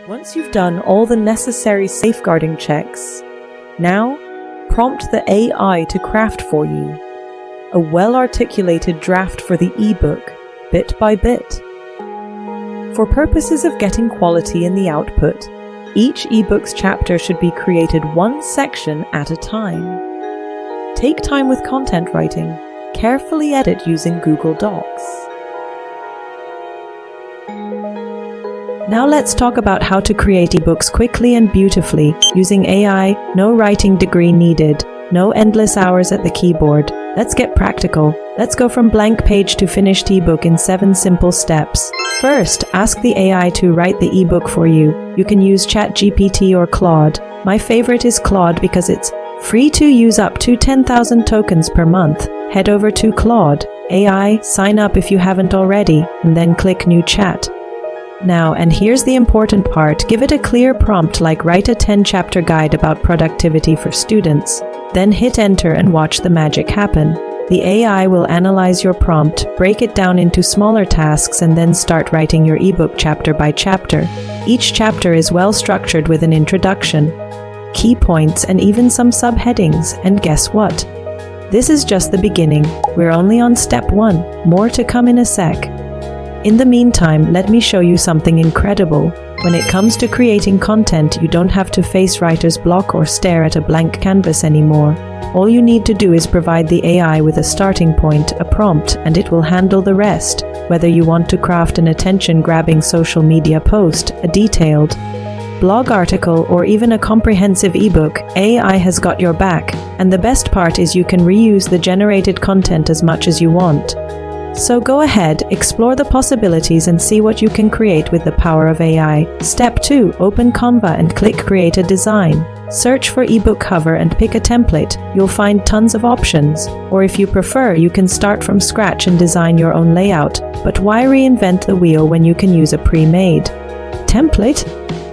Once you've done all the necessary safeguarding checks, now prompt the AI to craft for you a well-articulated draft for the ebook, bit by bit. For purposes of getting quality in the output, each ebook's chapter should be created one section at a time. Take time with content writing. Carefully edit using Google Docs. Now let's talk about how to create ebooks quickly and beautifully using AI. No writing degree needed, no endless hours at the keyboard. Let's get practical. Let's go from blank page to finished ebook in 7 simple steps. First, ask the AI to write the ebook for you. You can use ChatGPT or Claude. My favorite is Claude because it's free to use up to 10,000 tokens per month. Head over to Claude. AI, sign up if you haven't already, and then click New Chat. Now, and here's the important part, give it a clear prompt like write a 10-chapter guide about productivity for students. Then hit enter and watch the magic happen. The AI will analyze your prompt, break it down into smaller tasks, and then start writing your ebook chapter by chapter. Each chapter is well structured with an introduction, key points, and even some subheadings. And guess what? This is just the beginning. We're only on step 1. More to come in a sec. In the meantime, let me show you something incredible. When it comes to creating content, you don't have to face writer's block or stare at a blank canvas anymore. All you need to do is provide the AI with a starting point, a prompt, and it will handle the rest. Whether you want to craft an attention-grabbing social media post, a detailed blog article, or even a comprehensive ebook, AI has got your back. And the best part is you can reuse the generated content as much as you want. So go ahead, explore the possibilities and see what you can create with the power of AI. Step 2. Open Canva and click Create a Design. Search for ebook cover and pick a template. You'll find tons of options. Or if you prefer, you can start from scratch and design your own layout. But why reinvent the wheel when you can use a pre-made template?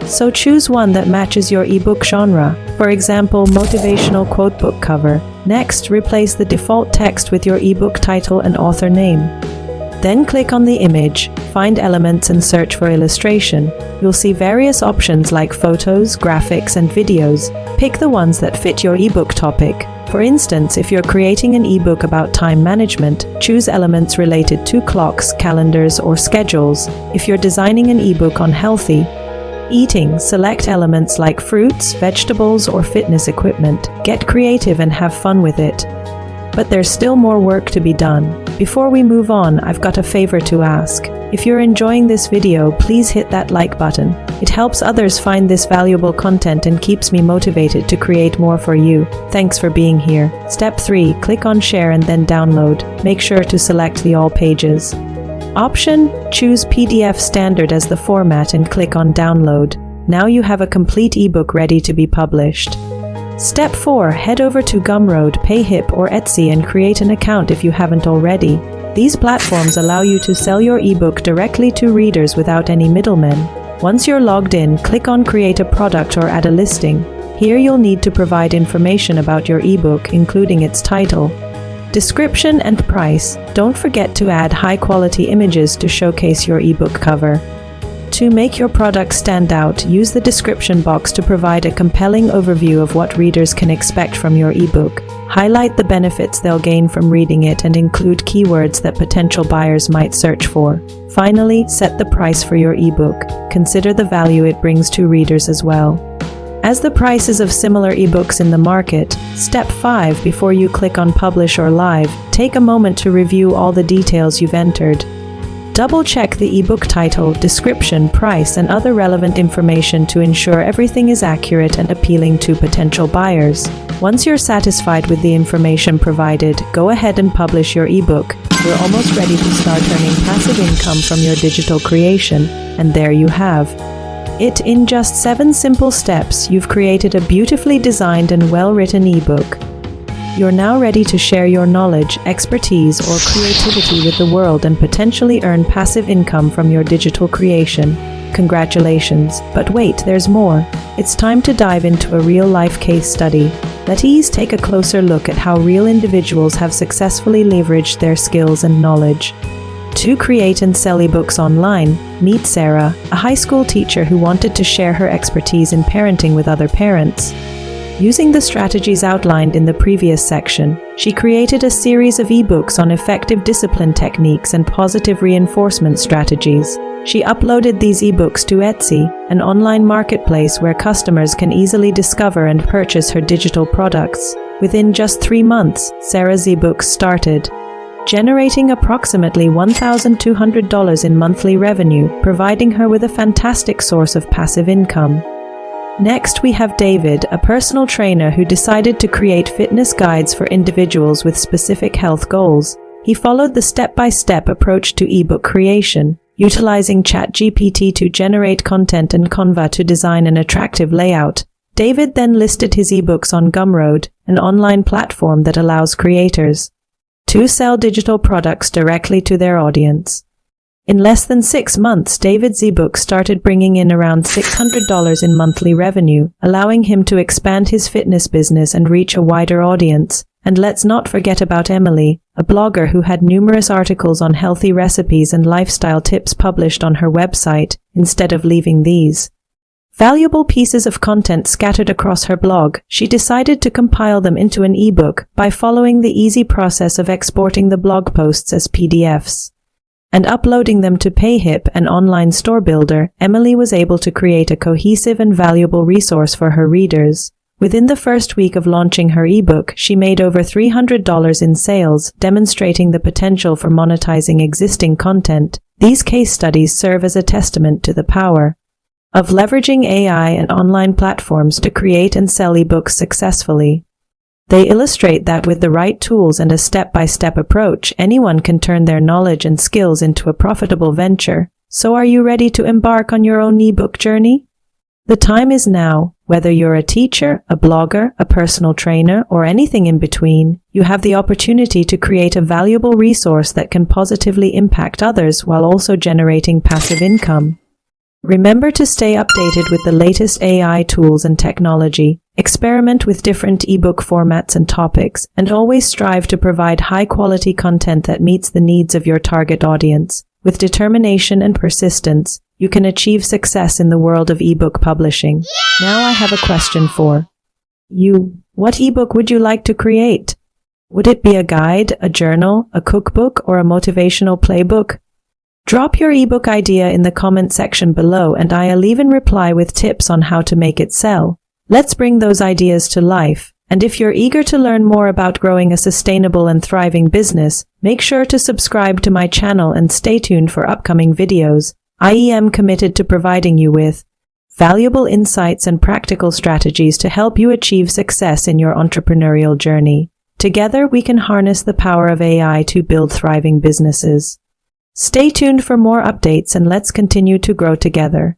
So choose one that matches your ebook genre. For example, motivational quotebook cover. Next, replace the default text with your ebook title and author name. Then click on the image, find elements and search for illustration. You'll see various options like photos, graphics, and videos. Pick the ones that fit your ebook topic. For instance, if you're creating an ebook about time management, choose elements related to clocks, calendars, or schedules. If you're designing an ebook on healthy eating, select elements like fruits, vegetables, or fitness equipment. Get creative and have fun with it. But there's still more work to be done. Before we move on, I've got a favor to ask. If you're enjoying this video, please hit that like button. It helps others find this valuable content and keeps me motivated to create more for you. Thanks for being here. Step 3. Click on Share and then Download. Make sure to select the All Pages option. Choose PDF Standard as the format and click on Download. Now you have a complete ebook ready to be published. Step 4. Head over to Gumroad, Payhip, or Etsy and create an account if you haven't already. These platforms allow you to sell your ebook directly to readers without any middlemen. Once you're logged in, click on Create a Product or Add a Listing. Here you'll need to provide information about your ebook, including its title, description, and price. Don't forget to add high-quality images to showcase your ebook cover. To make your product stand out, use the description box to provide a compelling overview of what readers can expect from your ebook. Highlight the benefits they'll gain from reading it and include keywords that potential buyers might search for. Finally, set the price for your ebook. Consider the value it brings to readers as well. As the prices of similar ebooks in the market, step 5. Before you click on Publish or Live, take a moment to review all the details you've entered. Double-check the ebook title, description, price, and other relevant information to ensure everything is accurate and appealing to potential buyers. Once you're satisfied with the information provided, go ahead and publish your ebook. You're almost ready to start earning passive income from your digital creation, and there you have it. In just 7 simple steps, you've created a beautifully designed and well-written ebook. You're now ready to share your knowledge, expertise, or creativity with the world and potentially earn passive income from your digital creation. Congratulations! But wait, there's more. It's time to dive into a real-life case study. Let's take a closer look at how real individuals have successfully leveraged their skills and knowledge. To create and sell ebooks online, meet Sarah, a high school teacher who wanted to share her expertise in parenting with other parents. Using the strategies outlined in the previous section, she created a series of ebooks on effective discipline techniques and positive reinforcement strategies. She uploaded these ebooks to Etsy, an online marketplace where customers can easily discover and purchase her digital products. Within just 3 months, Sarah's ebooks started generating approximately $1,200 in monthly revenue, providing her with a fantastic source of passive income. Next, we have David, a personal trainer who decided to create fitness guides for individuals with specific health goals. He followed the step-by-step approach to ebook creation, utilizing ChatGPT to generate content and Canva to design an attractive layout. David then listed his ebooks on Gumroad, an online platform that allows creators to sell digital products directly to their audience. In less than 6 months, David's ebook started bringing in around $600 in monthly revenue, allowing him to expand his fitness business and reach a wider audience. And let's not forget about Emily, a blogger who had numerous articles on healthy recipes and lifestyle tips published on her website, instead of leaving these valuable pieces of content scattered across her blog. She decided to compile them into an ebook by following the easy process of exporting the blog posts as PDFs and uploading them to Payhip, an online store builder. Emily was able to create a cohesive and valuable resource for her readers. Within the first week of launching her ebook, she made over $300 in sales, demonstrating the potential for monetizing existing content. These case studies serve as a testament to the power of leveraging AI and online platforms to create and sell ebooks successfully. They illustrate that with the right tools and a step-by-step approach, anyone can turn their knowledge and skills into a profitable venture. So are you ready to embark on your own ebook journey? The time is now. Whether you're a teacher, a blogger, a personal trainer, or anything in between, you have the opportunity to create a valuable resource that can positively impact others while also generating passive income. Remember to stay updated with the latest AI tools and technology. Experiment with different ebook formats and topics, and always strive to provide high-quality content that meets the needs of your target audience. With determination and persistence, you can achieve success in the world of ebook publishing. Now I have a question for you. What ebook would you like to create? Would it be a guide, a journal, a cookbook, or a motivational playbook? Drop your ebook idea in the comment section below, and I'll even reply with tips on how to make it sell. Let's bring those ideas to life. And if you're eager to learn more about growing a sustainable and thriving business, make sure to subscribe to my channel and stay tuned for upcoming videos. I am committed to providing you with valuable insights and practical strategies to help you achieve success in your entrepreneurial journey. Together, we can harness the power of AI to build thriving businesses. Stay tuned for more updates, and let's continue to grow together.